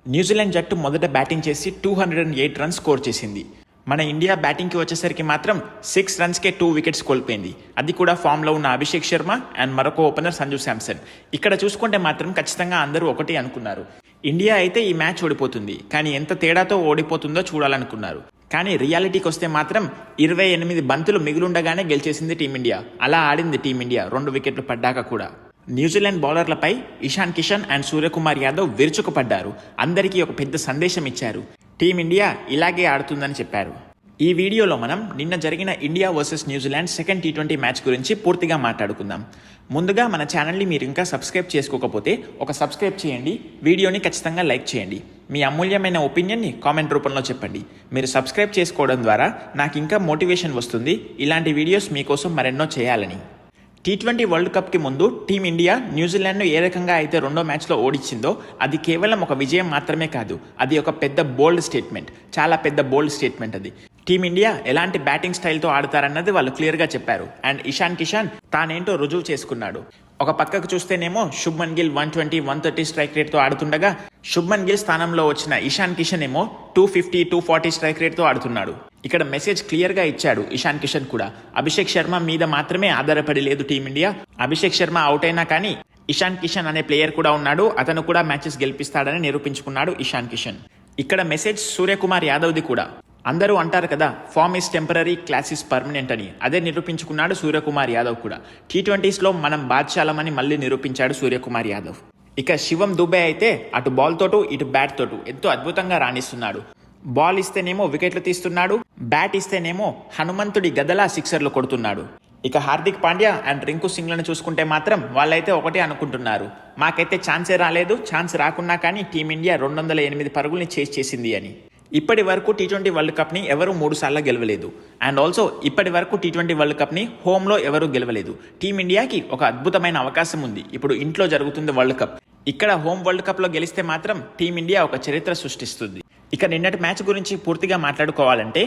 New Zealand జట్టు మొదట batting చేసి 208 రన్స్ స్కోర్ చేసింది. మన ఇండియా బ్యాటింగ్కి వచ్చేసరికి మాత్రం 6 రన్స్కే 2 వికెట్స్ కోల్పోయింది. అది కూడా ఫామ్లో ఉన్న అభిషేక్ శర్మ అండ్ మరొక ఓపెనర్ సంజు శాంసన్. ఇక్కడ చూసుకుంటే మాత్రం ఖచ్చితంగా అందరూ ఒకటి అనుకున్నారు, ఇండియా అయితే ఈ మ్యాచ్ ఓడిపోతుంది, కానీ ఎంత తేడాతో ఓడిపోతుందో చూడాలనుకున్నారు. కానీ రియాలిటీకి వస్తే మాత్రం 28 బంతులు మిగులుండగానే గెలిచేసింది టీమిండియా. అలా ఆడింది టీమిండియా 2 వికెట్లు పడ్డాక కూడా. న్యూజిలాండ్ బౌలర్లపై ఇషాన్ కిషన్ అండ్ సూర్యకుమార్ యాదవ్ విరుచుకుపడ్డారు. అందరికీ ఒక పెద్ద సందేశం ఇచ్చారు, టీమిండియా ఇలాగే ఆడుతుందని చెప్పారు. ఈ వీడియోలో మనం నిన్న జరిగిన India versus New Zealand second T20 match గురించి పూర్తిగా మాట్లాడుకుందాం. ముందుగా మన ఛానల్ని మీరు ఇంకా సబ్స్క్రైబ్ చేసుకోకపోతే ఒక సబ్స్క్రైబ్ చేయండి, వీడియోని ఖచ్చితంగా లైక్ చేయండి, మీ అమూల్యమైన ఒపీనియన్ని కామెంట్ రూపంలో చెప్పండి. మీరు సబ్స్క్రైబ్ చేసుకోవడం ద్వారా నాకు ఇంకా మోటివేషన్ వస్తుంది ఇలాంటి వీడియోస్ మీకోసం మరెన్నో చేయాలని. T20 వరల్డ్ కప్కి ముందు టీమిండియా న్యూజిలాండ్ను ఏ రకంగా అయితే రెండో మ్యాచ్లో ఓడించిందో అది కేవలం ఒక విజయం మాత్రమే కాదు, అది ఒక పెద్ద బోల్డ్ స్టేట్మెంట్, చాలా పెద్ద బోల్డ్ స్టేట్మెంట్ అది. టీమిండియా ఎలాంటి బ్యాటింగ్ స్టైల్తో ఆడతారన్నది వాళ్ళు క్లియర్గా చెప్పారు. అండ్ ఇషాన్ కిషన్ తానేంటో రుజువు చేసుకున్నాడు. ఒక పక్కకు చూస్తేనేమో శుభ్మన్ గిల్ 120, 130 స్ట్రైక్ రేట్తో ఆడుతుండగా శుభ్మన్ గిల్ స్థానంలో వచ్చిన ఇషాన్ కిషన్ ఏమో 250, 240 స్ట్రైక్ రేట్తో ఆడుతున్నాడు. ఇక్కడ మెసేజ్ క్లియర్గా ఇచ్చాడు ఇషాన్ కిషన్ కూడా. అభిషేక్ శర్మ మీద మాత్రమే ఆధారపడి లేదు టీమిండియా. అభిషేక్ శర్మ అవుట్ అయినా కానీ ఇషాన్ కిషన్ అనే ప్లేయర్ కూడా ఉన్నాడు, అతను కూడా మ్యాచెస్ గెలిపిస్తాడని నిరూపించుకున్నాడు ఇషాన్ కిషన్. ఇక్కడ మెసేజ్ సూర్యకుమార్ యాదవ్ది కూడా. అందరూ అంటారు కదా, form is temporary, class is permanent అని. అదే నిరూపించుకున్నాడు సూర్యకుమార్ యాదవ్ కూడా. T20స్లో మనం బాద్షాలమని మళ్ళీ నిరూపించాడు సూర్యకుమార్ యాదవ్. ఇక శివం దుబే అయితే అటు బాల్ తోటు ఇటు బ్యాట్ తోటు ఎంతో అద్భుతంగా రాణిస్తున్నాడు. బాల్ ఇస్తేనేమో వికెట్లు తీస్తున్నాడు, బ్యాట్ ఇస్తేనేమో హనుమంతుడి గదలా సిక్సర్లు కొడుతున్నాడు. ఇక హార్దిక్ పాండ్యా అండ్ రింకు సింగ్లను చూసుకుంటే మాత్రం వాళ్ళైతే ఒకటే అనుకుంటున్నారు, మాకైతే ఛాన్సే రాలేదు, ఛాన్స్ రాకున్నా కానీ టీమిండియా 208 పరుగుల్ని చేస్ చేసింది అని. ఇప్పటి వరకు T20 వరల్డ్ కప్ని ఎవరు 3 సార్లు గెలవలేదు. అండ్ ఆల్సో ఇప్పటి వరకు T20 వరల్డ్ కప్ని హోమ్లో ఎవరు గెలవలేదు. టీమిండియాకి ఒక అద్భుతమైన అవకాశం ఉంది. ఇప్పుడు ఇంట్లో జరుగుతుంది వరల్డ్ కప్. ఇక్కడ హోమ్ వరల్డ్ కప్లో గెలిస్తే మాత్రం టీమిండియా ఒక చరిత్ర సృష్టిస్తుంది. ఇక నిన్నటి మ్యాచ్ గురించి పూర్తిగా మాట్లాడుకోవాలంటే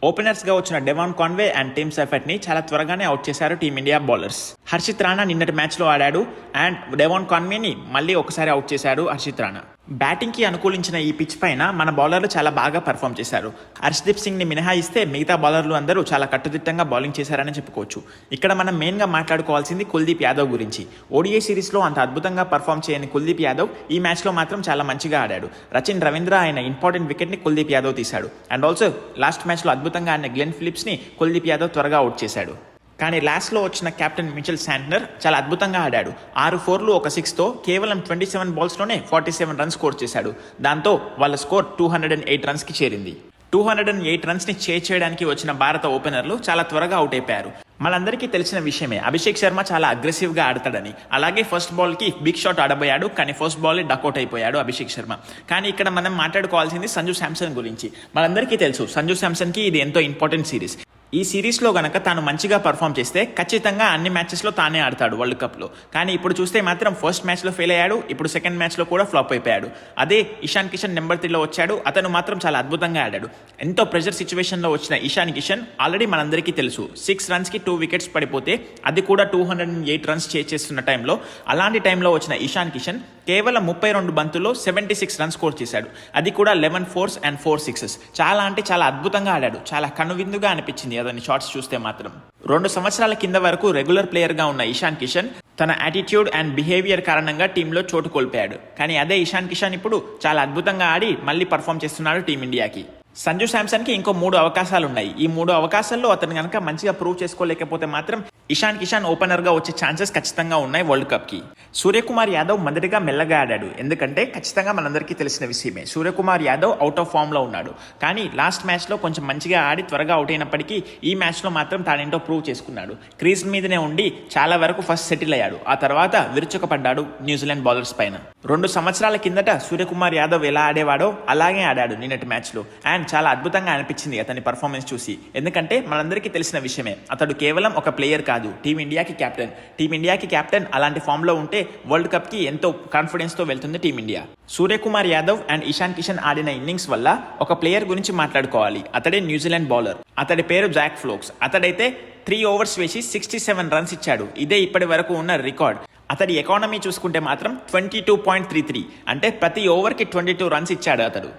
ఓపెనర్స్గా వచ్చిన డెవాన్ కాన్వే అండ్ టిమ్ సైఫర్ట్ని చాలా త్వరగానే అవుట్ చేశారు టీమిండియా బౌలర్స్. హర్షిత్ రాణా నిన్నటి మ్యాచ్లో ఆడాడు అండ్ డెవాన్ కాన్వేని మళ్ళీ ఒకసారి అవుట్ చేశాడు హర్షిత్ రాణా. బ్యాటింగ్కి అనుకూలించిన ఈ పిచ్ పైన మన బౌలర్లు చాలా బాగా పర్ఫామ్ చేశారు. హర్షదీప్ సింగ్ని మినహాయిస్తే మిగతా బౌలర్లు అందరూ చాలా కట్టుదిట్టంగా బౌలింగ్ చేశారని చెప్పుకోవచ్చు. ఇక్కడ మనం మెయిన్గా మాట్లాడుకోవాల్సింది కుల్దీప్ యాదవ్ గురించి. ODI సిరీస్లో అంత అద్భుతంగా పర్ఫామ్ చేయని కుల్దీప్ యాదవ్ ఈ మ్యాచ్లో మాత్రం చాలా మంచిగా ఆడాడు. రచిన్ రవీంద్ర ఆయన ఇంపార్టెంట్ వికెట్ని కుల్దీప్ యాదవ్ తీశాడు. అండ్ ఆల్సో లాస్ట్ మ్యాచ్లో అద్భుతంగా ఆడిన గ్లెన్ ఫిలిప్స్ని కుల్దీప్ యాదవ్ త్వరగా అవుట్ చేశాడు. కానీ లాస్ట్లో వచ్చిన కెప్టెన్ మిచెల్ శాంట్నర్ చాలా అద్భుతంగా ఆడాడు. 6 4లు 1 6తో కేవలం 27 బాల్స్లోనే 47 రన్స్ స్కోర్ చేశాడు. దాంతో వాళ్ళ స్కోర్ 208 రన్స్కి చేరింది. 208 రన్స్ని చేయడానికి వచ్చిన భారత ఓపెనర్లు చాలా త్వరగా అవుట్ అయిపోయారు. మనందరికీ తెలిసిన విషయమే, అభిషేక్ శర్మ చాలా అగ్రెసివ్గా ఆడతాడని. అలాగే ఫస్ట్ బాల్కి బిగ్ షాట్ ఆడబోయాడు, కానీ ఫస్ట్ బాల్ డక్అవుట్ అయిపోయాడు అభిషేక్ శర్మ. కానీ ఇక్కడ మనం మాట్లాడుకోవాల్సింది సంజు శాంసన్ గురించి. మనందరికీ తెలుసు సంజు శాంసన్కి ఇది ఎంతో ఇంపార్టెంట్ సిరీస్. ఈ సిరీస్లో గనక తాను మంచిగా పర్ఫామ్ చేస్తే ఖచ్చితంగా అన్ని మ్యాచెస్లో తానే ఆడతాడు వరల్డ్ కప్లో. కానీ ఇప్పుడు చూస్తే మాత్రం ఫస్ట్ మ్యాచ్లో ఫెయిల్ అయ్యాడు, ఇప్పుడు సెకండ్ మ్యాచ్లో కూడా ఫ్లాప్ అయిపోయాడు. అదే ఇషాన్ కిషన్ నెంబర్ 3లో వచ్చాడు, అతను మాత్రం చాలా అద్భుతంగా ఆడాడు. ఎంతో ప్రెషర్ సిచ్యువేషన్లో వచ్చిన ఇషాన్ కిషన్ ఆల్రెడీ మనందరికీ తెలుసు 6 రన్స్కి 2 వికెట్స్ పడిపోతే అది కూడా 208 రన్స్ చేస్తున్న టైంలో, అలాంటి టైంలో వచ్చిన ఇషాన్ కిషన్ కేవలం 32 బంతుల్లో 76 రన్స్ స్కోర్ చేశాడు. అది కూడా 11 4s అండ్ 4 6s. చాలా అంటే చాలా అద్భుతంగా ఆడాడు, చాలా కనువిందుగా అనిపించింది అతని షాట్స్ చూస్తే మాత్రం. 2 సంవత్సరాల కింద వరకు రెగ్యులర్ ప్లేయర్గా ఉన్న ఇషాన్ కిషన్ తన యాటిట్యూడ్ అండ్ బిహేవియర్ కారణంగా టీంలో చోటు కోల్పోయాడు. కానీ అదే ఇషాన్ కిషన్ ఇప్పుడు చాలా అద్భుతంగా ఆడి మళ్ళీ పర్ఫామ్ చేస్తున్నాడు టీమిండియాకి. సంజు శాంసన్కి ఇంకో 3 అవకాశాలు ఉన్నాయి. ఈ 3 అవకాశాల్లో అతను కనుక మంచిగా ప్రూవ్ చేసుకోలేకపోతే మాత్రం ఇషాన్ కిషన్ ఓపెనర్గా వచ్చే ఛాన్సెస్ ఖచ్చితంగా ఉన్నాయి వరల్డ్ కప్కి. సూర్యకుమార్ యాదవ్ మొదటిగా మెల్లగా ఆడాడు, ఎందుకంటే ఖచ్చితంగా మనందరికీ తెలిసిన విషయమే సూర్యకుమార్ యాదవ్ అవుట్ ఆఫ్ ఫామ్లో ఉన్నాడు. కానీ లాస్ట్ మ్యాచ్లో కొంచెం మంచిగా ఆడి త్వరగా అవుట్ అయినప్పటికీ ఈ మ్యాచ్లో మాత్రం తానేంటో ప్రూవ్ చేసుకున్నాడు. క్రీజ్ మీదనే ఉండి చాలా వరకు ఫస్ట్ సెటిల్ అయ్యాడు, ఆ తర్వాత విరుచుకుపడ్డాడు న్యూజిలాండ్ బౌలర్స్ పైన. 2 సంవత్సరాల కిందట సూర్యకుమార్ యాదవ్ ఎలా ఆడేవాడో అలాగే ఆడాడు నిన్నటి మ్యాచ్లో. అండ్ చాలా అద్భుతంగా అనిపించింది అతని పర్ఫార్మెన్స్ చూసి, ఎందుకంటే మనందరికీ తెలిసిన విషయమే అతడు కేవలం ఒక ప్లేయర్ కాదు, టీమిండియాకి కెప్టెన్. టీమిండియాకి కెప్టెన్ అలాంటి ఫామ్లో ఉంటే వరల్డ్ కప్కి ఎంతో కాన్ఫిడెన్స్తో వెళ్తుంది టీమిండియా. సూర్యకుమార్ యాదవ్ అండ్ ఇషాన్ కిషన్ ఆడిన ఇన్నింగ్స్ వల్ల ఒక ప్లేయర్ గురించి మాట్లాడుకోవాలి. అతడే న్యూజిలాండ్ బౌలర్, అతడి పేరు జాక్ ఫ్లోక్స్. అతడైతే 3 overs వేసి 67 రన్స్ ఇచ్చాడు. ఇదే ఇప్పటి వరకు ఉన్న రికార్డ్. అతడి ఎకానమీ చూసుకుంటే మాత్రం 22.33, అంటే ప్రతి ఓవర్కి 22 రన్స్ ఇచ్చాడు అతడు.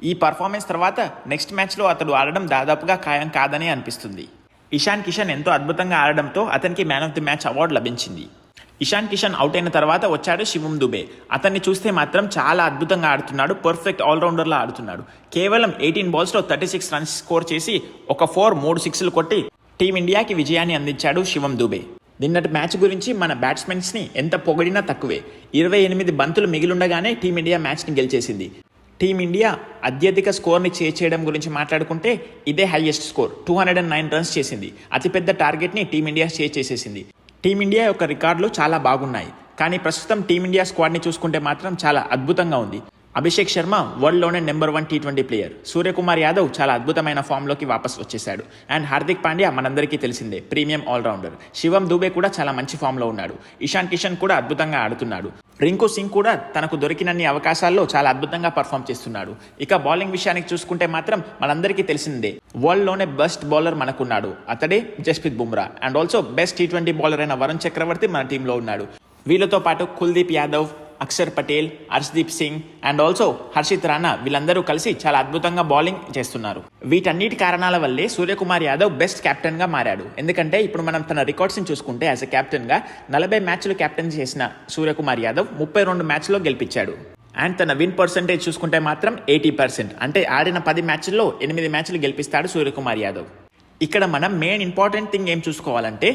ఈ పర్ఫార్మెన్స్ తర్వాత నెక్స్ట్ మ్యాచ్లో అతడు ఆడడం దాదాపుగా ఖాయం కాదని అనిపిస్తుంది. ఇషాన్ కిషన్ ఎంతో అద్భుతంగా ఆడడంతో అతనికి man of the match award లభించింది. ఇషాన్ కిషన్ అవుట్ అయిన తర్వాత వచ్చాడు శివం దుబే. అతన్ని చూస్తే మాత్రం చాలా అద్భుతంగా ఆడుతున్నాడు, పర్ఫెక్ట్ ఆల్రౌండర్లా ఆడుతున్నాడు. కేవలం 18 బాల్స్లో 36 రన్స్ స్కోర్ చేసి ఒక 3 సిక్స్లు కొట్టి టీమిండియాకి విజయాన్ని అందించాడు శివం దుబే. నిన్నటి మ్యాచ్ గురించి మన బ్యాట్స్మెన్స్ని ఎంత పొగిడినా తక్కువే. 28 బంతులు మిగిలుండగానే టీమిండియా మ్యాచ్ని గెలిచేసింది. టీమిండియా అత్యధిక స్కోర్ని చేయడం గురించి మాట్లాడుకుంటే ఇదే హైయెస్ట్ స్కోర్, 209 రన్స్ చేసింది. అతిపెద్ద టార్గెట్ని టీమిండియా చేసేసింది. టీమిండియా యొక్క రికార్డులు చాలా బాగున్నాయి, కానీ ప్రస్తుతం టీమిండియా స్క్వాడ్ని చూసుకుంటే మాత్రం చాలా అద్భుతంగా ఉంది. అభిషేక్ శర్మ వరల్డ్లోనే number 1 T20 player. Suryakumar Yadav చాలా అద్భుతమైన ఫామ్లోకి వాపస్ వచ్చేశాడు. అండ్ హార్దిక్ పాండ్యా మనందరికీ తెలిసిందే, ప్రీమియం ఆల్రౌండర్. శివం దుబే కూడా చాలా మంచి ఫామ్లో ఉన్నాడు. ఇషాన్ కిషన్ కూడా అద్భుతంగా ఆడుతున్నాడు. రింకు సింగ్ కూడా తనకు దొరికినన్ని అవకాశాల్లో చాలా అద్భుతంగా పర్ఫామ్ చేస్తున్నాడు. ఇక బౌలింగ్ విషయానికి చూసుకుంటే మాత్రం మనందరికీ తెలిసిందే, వరల్డ్లోనే బెస్ట్ బౌలర్ మనకున్నాడు, అతడే Jasprit Bumrah. And also best T20 bowler అయిన వరుణ్ చక్రవర్తి మన టీంలో ఉన్నాడు. వీళ్ళతో పాటు కుల్దీప్ యాదవ్, అక్షర్ పటేల్, హర్షదీప్ సింగ్ అండ్ ఆల్సో హర్షిత్ రాణా వీళ్ళందరూ కలిసి చాలా అద్భుతంగా బౌలింగ్ చేస్తున్నారు. వీటన్నిటి కారణాల వల్లే సూర్యకుమార్ యాదవ్ బెస్ట్ కెప్టెన్ గా మారాడు. ఎందుకంటే ఇప్పుడు మనం తన రికార్డ్స్ ని చూసుకుంటే యాజ్ ఎ కెప్టెన్ గా 40 మ్యాచ్లు కెప్టెన్ చేసిన సూర్యకుమార్ యాదవ్ 32 మ్యాచ్లో గెలిపించాడు. అండ్ తన విన్ పర్సెంటేజ్ చూసుకుంటే మాత్రం 80%, అంటే ఆడిన 10 మ్యాచ్ల్లో 8 మ్యాచ్లు గెలిపిస్తాడు సూర్యకుమార్ యాదవ్. ఇక్కడ మనం మెయిన్ ఇంపార్టెంట్ థింగ్ ఏం చూసుకోవాలంటే,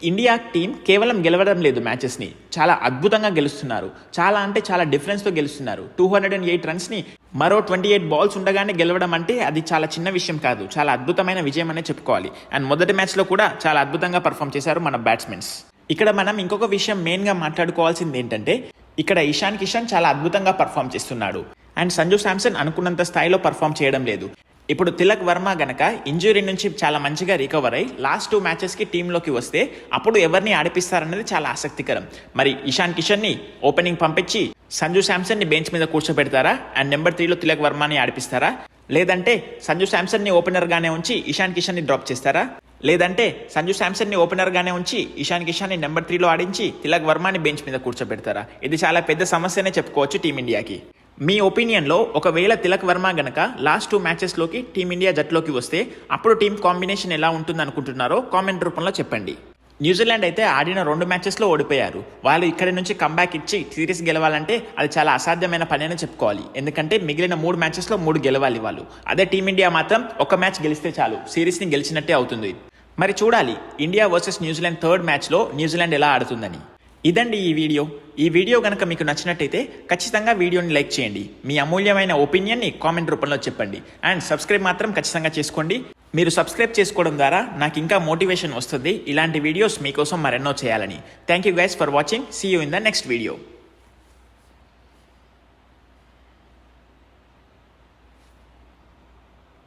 ఇండియా టీం కేవలం గెలవడం లేదు, మ్యాచెస్ని చాలా అద్భుతంగా గెలుస్తున్నారు. చాలా అంటే చాలా డిఫరెన్స్తో గెలుస్తున్నారు. 208 రన్స్ని మరో 28 బాల్స్ ఉండగానే గెలవడం అంటే అది చాలా చిన్న విషయం కాదు, చాలా అద్భుతమైన విజయం అనే చెప్పుకోవాలి. అండ్ మొదటి మ్యాచ్లో కూడా చాలా అద్భుతంగా పర్ఫామ్ చేశారు మన బ్యాట్స్మెన్స్. ఇక్కడ మనం ఇంకొక విషయం మెయిన్గా మాట్లాడుకోవాల్సింది ఏంటంటే, ఇక్కడ ఇషాన్ కిషన్ చాలా అద్భుతంగా పర్ఫామ్ చేస్తున్నాడు. అండ్ సంజు శాంసన్ అనుకున్నంత స్థాయిలో పర్ఫామ్ చేయడం లేదు. ఇప్పుడు తిలక్ వర్మ గనక ఇంజురీ నుంచి చాలా మంచిగా రికవర్ అయ్యి లాస్ట్ 2 మ్యాచెస్కి టీంలోకి వస్తే అప్పుడు ఎవరిని ఆడిపిస్తారనేది చాలా ఆసక్తికరం. మరి ఇషాన్ కిషన్ని ఓపెనింగ్ పంపించి సంజు శాంసన్ని బెంచ్ మీద కూర్చోబెడతారా అండ్ నెంబర్ 3లో తిలక్ వర్మని ఆడిపిస్తారా? లేదంటే సంజు శాంసన్ని ఓపెనర్గానే ఉంచి ఇషాన్ కిషన్ని డ్రాప్ చేస్తారా? లేదంటే సంజు శాంసన్ని ఓపెనర్గానే ఉంచి ఇషాన్ కిషన్ని నెంబర్ 3లో ఆడించి తిలక్ వర్మని బెంచ్ మీద కూర్చోబెడతారా? ఇది చాలా పెద్ద సమస్యనే చెప్పుకోవచ్చు టీమిండియాకి. మీ ఒపీనియన్లో ఒకవేళ తిలక్ వర్మ గనక లాస్ట్ 2 మ్యాచెస్లోకి టీమిండియా జట్టులోకి వస్తే అప్పుడు టీం కాంబినేషన్ ఎలా ఉంటుంది అనుకుంటున్నారో కామెంట్ రూపంలో చెప్పండి. న్యూజిలాండ్ అయితే ఆడిన 2 మ్యాచెస్లో ఓడిపోయారు. వాళ్ళు ఇక్కడి నుంచి కంబ్యాక్ ఇచ్చి సిరీస్ గెలవాలంటే అది చాలా అసాధ్యమైన పని అని చెప్పుకోవాలి. ఎందుకంటే మిగిలిన 3 మ్యాచెస్లో 3 గెలవాలి వాళ్ళు. అదే టీమిండియా మాత్రం ఒక మ్యాచ్ గెలిస్తే చాలు, సిరీస్ని గెలిచినట్టే అవుతుంది. మరి చూడాలి ఇండియా వర్సెస్ న్యూజిలాండ్ 3rd మ్యాచ్లో న్యూజిలాండ్ ఎలా ఆడుతుందని. ఇదండి ఈ వీడియో కనుక మీకు నచ్చినట్టయితే ఖచ్చితంగా వీడియోని లైక్ చేయండి. మీ అమూల్యమైన ఒపీనియన్ని కామెంట్ రూపంలో చెప్పండి. అండ్ సబ్స్క్రైబ్ మాత్రం ఖచ్చితంగా చేసుకోండి. మీరు సబ్స్క్రైబ్ చేసుకోవడం ద్వారా నాకు ఇంకా మోటివేషన్ వస్తుంది ఇలాంటి వీడియోస్ మీకోసం మరెన్నో చేయాలని. Thank you guys for watching. See you in the next video.